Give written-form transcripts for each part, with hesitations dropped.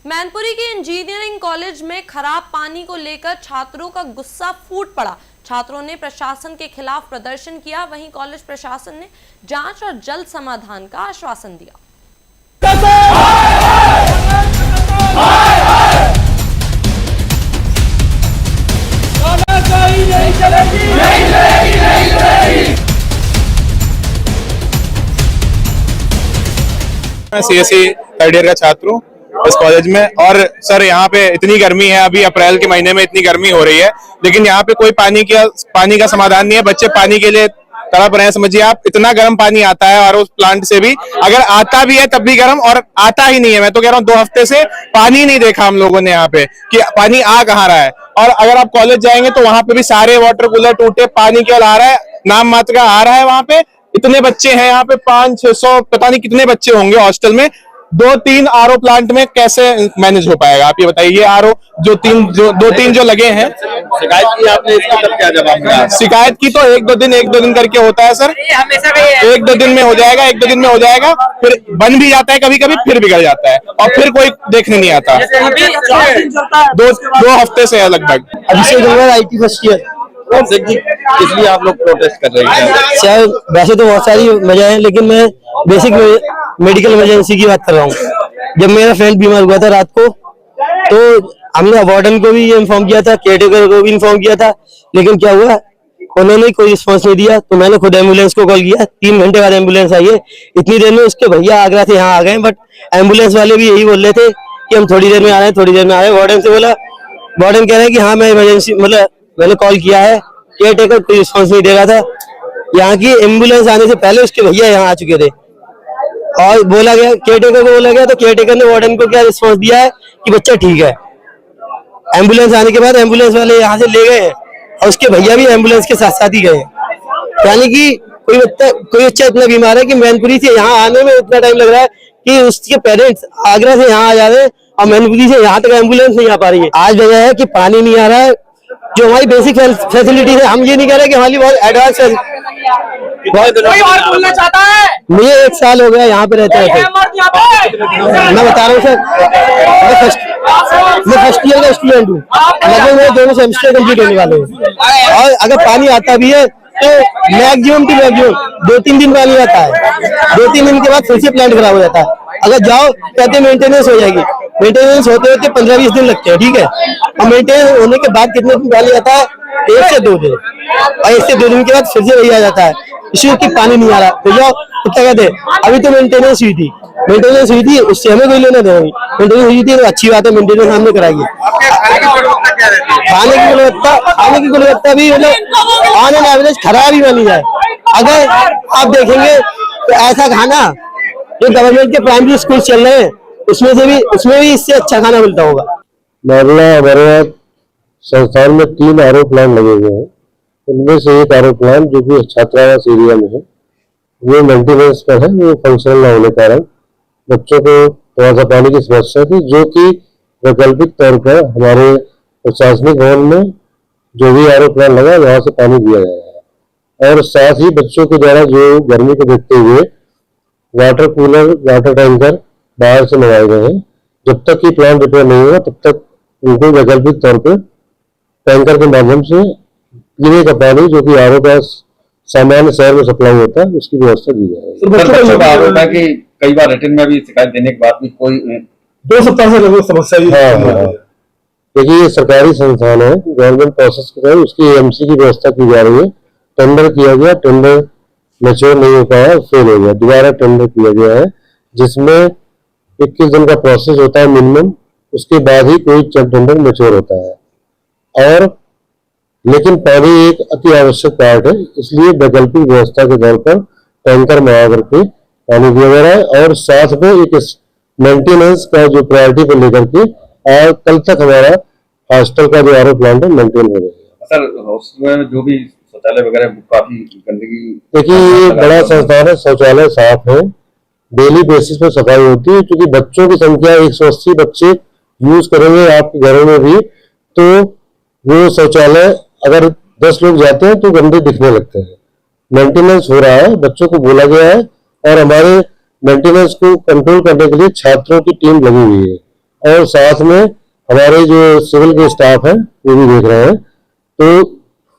मैनपुरी के engineering college में खराब पानी को लेकर छात्रों का गुस्सा फूट पड़ा। छात्रों ने प्रशासन के खिलाफ प्रदर्शन किया। वहीं कॉलेज प्रशासन ने जांच और जल्द समाधान का आश्वासन दिया। मैं सीएससी थर्ड ईयर का छात्र हूँ इस कॉलेज में। और सर यहाँ पे इतनी गर्मी है, अभी अप्रैल के महीने में इतनी गर्मी हो रही है, लेकिन यहाँ पे कोई पानी का समाधान नहीं है। बच्चे पानी के लिए तड़प रहे हैं। समझिए आप, इतना गर्म पानी आता है और उस प्लांट से भी, अगर आता भी है तब भी गर्म, और आता ही नहीं है। मैं तो कह रहा हूँ 2 हफ्ते से पानी नहीं देखा हम लोगों ने यहाँ पे कि पानी आ कहाँ रहा है। और अगर आप कॉलेज जाएंगे तो वहां पे भी सारे वाटर कूलर टूटे, पानी केवल आ रहा है, नाम मात्र का आ रहा है। वहां पे इतने बच्चे हैं, यहाँ पे 500-600 पता नहीं कितने बच्चे होंगे हॉस्टल में। 2-3 आरओ प्लांट में कैसे मैनेज हो पाएगा, आप ये बताइए। ये आरओ जो 2-3 जो लगे हैं, शिकायत की आपने, इसका तब क्या जवाब मिला? शिकायत की तो 1-2 दिन करके होता है सर। 1-2 दिन में हो जाएगा, 1-2 दिन में हो जाएगा, फिर बन भी जाता है कभी कभी, फिर बिगड़ जाता है और फिर कोई देखने नहीं आता। 2 हफ्ते से है लगभग। अभिषेक IT फर्स्ट ईयर। इसलिए आप लोग प्रोटेस्ट कर रहे हैं? सर वैसे तो बहुत सारी वजह है, लेकिन मैं बेसिक मेडिकल इमरजेंसी की बात कर रहा हूँ। जब मेरा फ्रेंड बीमार हुआ था रात को, तो हमने वार्डन को भी ये इन्फॉर्म किया था, केयरटेकर को भी इन्फॉर्म किया था, लेकिन क्या हुआ, उन्होंने कोई रिस्पॉन्स नहीं दिया। तो मैंने खुद एम्बुलेंस को कॉल किया। 3 घंटे बाद एम्बुलेंस आई है। इतनी देर में उसके भैया आगरा से यहाँ आ गए, बट एम्बुलेंस वाले भी यही बोल रहे थे कि हम थोड़ी देर में आ रहे हैं, थोड़ी देर में आ रहे हैं। वार्डन से बोला, वार्डन कह रहे हैं कि हाँ मैं इमरजेंसी, मतलब मैंने कॉल किया है, केयरटेकर कोई रिस्पॉन्स नहीं दे रहा था। यहाँ की एम्बुलेंस आने से पहले उसके भैया यहाँ आ चुके थे और बोला गया, केयरटेकर को बोला गया, तो केयरटेकर ने वार्डन को क्या रिस्पॉन्स दिया है कि बच्चा ठीक है। एम्बुलेंस आने के बाद एम्बुलेंस वाले यहाँ से ले गए हैं और उसके भैया भी एम्बुलेंस के साथ साथ ही गए। यानी कि कोई बच्चा इतना बीमार है कि मैनपुरी से यहाँ आने में इतना टाइम लग रहा है कि उसके पेरेंट्स आगरा से यहाँ आ जा रहे हैं और मैनपुरी से यहाँ तक एम्बुलेंस नहीं आ पा रही है। आज वजह है कि पानी नहीं आ रहा है। जो हमारी बेसिक फैसिलिटीज है, हम ये नहीं कह रहे कि हमारी बहुत एडवांस है। कोई और बोलना चाहता है? मुझे 1 साल हो गया यहाँ पे रहते हैं। मैं बता रहा हूँ सर, मैं फर्स्ट ईयर का स्टूडेंट हूँ। लगभग मेरे दोनों सेमेस्टर कंप्लीट होने वाले हैं और अगर पानी आता भी है तो मैक्सिमम 2-3 दिन पानी आता है। 2-3 दिन के बाद फिर से प्लांट खराब हो जाता है। अगर जाओ कहते मेंटेनेंस हो जाएगी, मेंटेनेंस होते होते 15-20 दिन लगते हैं, ठीक है। और मेंटेनेंस होने के बाद कितने दिन पानी आता है? 1 से 2 दिन, और 1 से 2 दिन के बाद फिर से वही आ जाता है। इसलिए कि पानी नहीं आ रहा। तो जाओ तो क्या कहते हैं, अभी तो मेंटेनेंस हुई थी, उससे हमें कोई लेना देना नहीं। मेंटेनेंस हुई थी तो अच्छी बात है, मेंटेनेंस हमने कराई है। खाने की गुणवत्ता भी मतलब ऑन एन एवरेज खराब ही बनी जाए। अगर आप देखेंगे तो ऐसा खाना जो गवर्नमेंट के प्राइमरी स्कूल चल रहे हैं उसमें भी इससे अच्छा खाना मिलता होगा। हमारे संस्थान में 3 आरओ प्लांट लगे हुए हैं। उनमें से एक आरओ प्लांट जो कि छात्रावास एरिया में है, वो मेंटेनेंस पर है। वो फंक्शनल न होने के कारण बच्चों को थोड़ा सा पानी की समस्या थी, जो कि वैकल्पिक तौर पर हमारे प्रशासनिक भवन में जो भी आरओ प्लांट लगा वहां से पानी दिया जाएगा। और साथ ही बच्चों के द्वारा जो गर्मी को देखते हुए वाटर कूलर, वाटर टैंकर बाहर से मंगाए गए हैं। जब तक कि प्लांट रिपेयर नहीं होगा तब तक उनको वैकल्पिक तौर पर टैंकर के माध्यम से पीने का पानी, जो कि आरओ का सामान्य शहर में सप्लाई होता है, उसकी व्यवस्था दी जाएगी। बच्चों का आरोप है कि कई बार रिटर्न में भी शिकायत देने के बाद भी कोई 2 सप्ताह से लगभग समस्या ही है। देखिए ये सरकारी संस्थान है, गवर्नमेंट प्रोसेस के तहत उसकी AMC की व्यवस्था की जा रही है। टेंडर किया गया, टेंडर मैच्योर नहीं हो पाया, फेल हो गया, दोबारा टेंडर किया गया है, जिसमें 21 दिन का प्रोसेस होता है मिनिमम। उसके बाद ही कोई टेंडर मैच्योर होता है। और लेकिन पानी एक अति आवश्यक पार्ट है, इसलिए वैकल्पिक व्यवस्था के तौर पर टैंकर मंगा करके पानी दिया जा रहा है। और साथ में एक मेंटेनेंस का जो प्रायोरिटी पर लेकर के और कल तक हमारा हॉस्टल का जो आरओ प्लांट है मेंटेन हो जाएगा। सर हॉस्टल में जो भी शौचालय वगैरह काफी गंदगी, देखिए ये बड़ा संस्थान है, शौचालय साफ है, डेली बेसिस पर सफाई होती है। क्योंकि बच्चों की संख्या 180 बच्चे यूज करेंगे आपके घरों में भी, तो वो शौचालय अगर 10 लोग जाते हैं तो गंदे दिखने लगते हैं। मेंटेनेंस हो रहा है, बच्चों को बोला गया है, और हमारे मेंटेनेंस को कंट्रोल करने के लिए छात्रों की टीम लगी हुई है। और साथ में हमारे जो सिविल के स्टाफ है वो भी देख रहे हैं। तो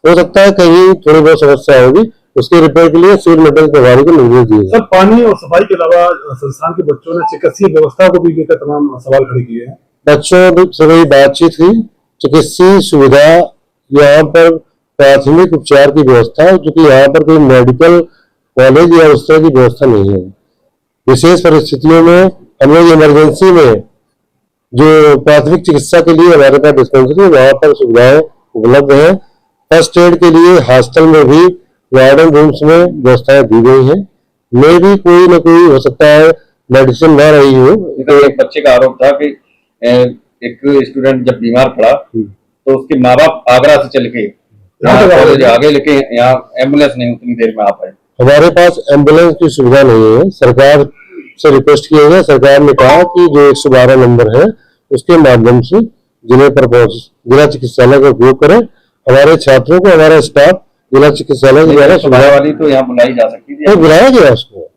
हो सकता है कहीं थोड़ी बहुत समस्या होगी, उसके रिपेयर के लिए सिविल मेंटेनेंस प्रभारी को निर्देश दिए। सर, पानी और सफाई के अलावा संस्थान के बच्चों ने चिकित्सीय व्यवस्था को भी लेकर तमाम सवाल खड़े किए हैं। बच्चों से मेरी बातचीत हुई, चिकित्सीय सुविधा यहाँ पर प्राथमिक उपचार की व्यवस्था है, क्योंकि यहाँ पर कोई मेडिकल कॉलेज या उस तरह की व्यवस्था नहीं है। विशेष परिस्थितियों में हम लोग इमरजेंसी में जो प्राथमिक चिकित्सा के लिए हमारे पास डिस्पेंसरी है, वहाँ पर सुविधाएं उपलब्ध है। फर्स्ट एड के लिए हॉस्टल में भी वार्डन रूम्स में व्यवस्थाएं दी गई हैं। में भी कोई न कोई हो सकता है मेडिसिन न रही हो। तो एक बच्चे का आरोप था कि एक स्टूडेंट जब बीमार पड़ा तो उसके माँ बाप आगरा से चल के कॉलेज आगे, लेके यहाँ एम्बुलेंस नहीं उतनी देर में आ पाए। हमारे पास एम्बुलेंस की सुविधा नहीं है। सरकार से रिक्वेस्ट किया गया, सरकार ने कहा कि जो 112 नंबर है उसके माध्यम से जिले पर जिला चिकित्सालय का उपयोग करें। हमारे छात्रों को हमारा स्टाफ जिला चिकित्सालय के द्वारा सुविधा वाली तो यहाँ बुलाई जा सकती थी, तो बुलाया गया, उसको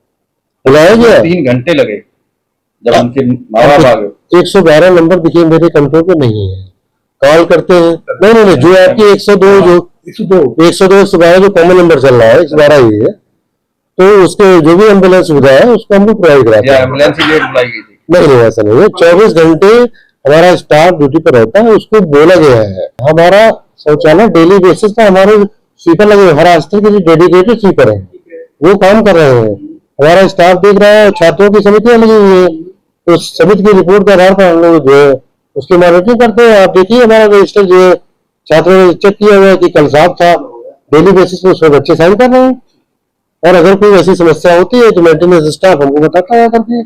बुलाया गया। 3 घंटे लगे जब उनके माँ बाप आ गए। 112 नंबर देखिए मेरे कंट्रोल पे नहीं है, कॉल करते हैं। नहीं, जो आपकी 102 112 जो कॉमन नंबर चल रहा है 112 ही है, तो उसके जो भी एम्बुलेंस सुविधा है उसको हम लोग प्रोवाइड कराते हैं। एम्बुलेंस ही लेट बुलाई गई थी? नहीं, ऐसा नहीं है। 24 घंटे हमारा स्टाफ ड्यूटी पर रहता है, उसको बोला गया है। हमारा शौचालय डेली बेसिस पर हमारे स्वीपर लगे हुए, हर हॉस्टल के जो डेडिकेटेड स्वीपर है वो काम कर रहे हैं। हमारा स्टाफ देख रहा है, छात्रों की समितियां लगी हुई है, तो समिति की रिपोर्ट के आधार पर हम लोग जो है उसकी मॉनिटरिंग करते हैं। आप देखिए हमारा रजिस्टर जो है छात्रों ने चेक किया हुआ है कि कल साफ था, डेली बेसिस पर उसमें बच्चे साइन कर रहे हैं। और अगर कोई ऐसी समस्या होती है तो मेंटेनेंस स्टाफ हमको बताता है करके।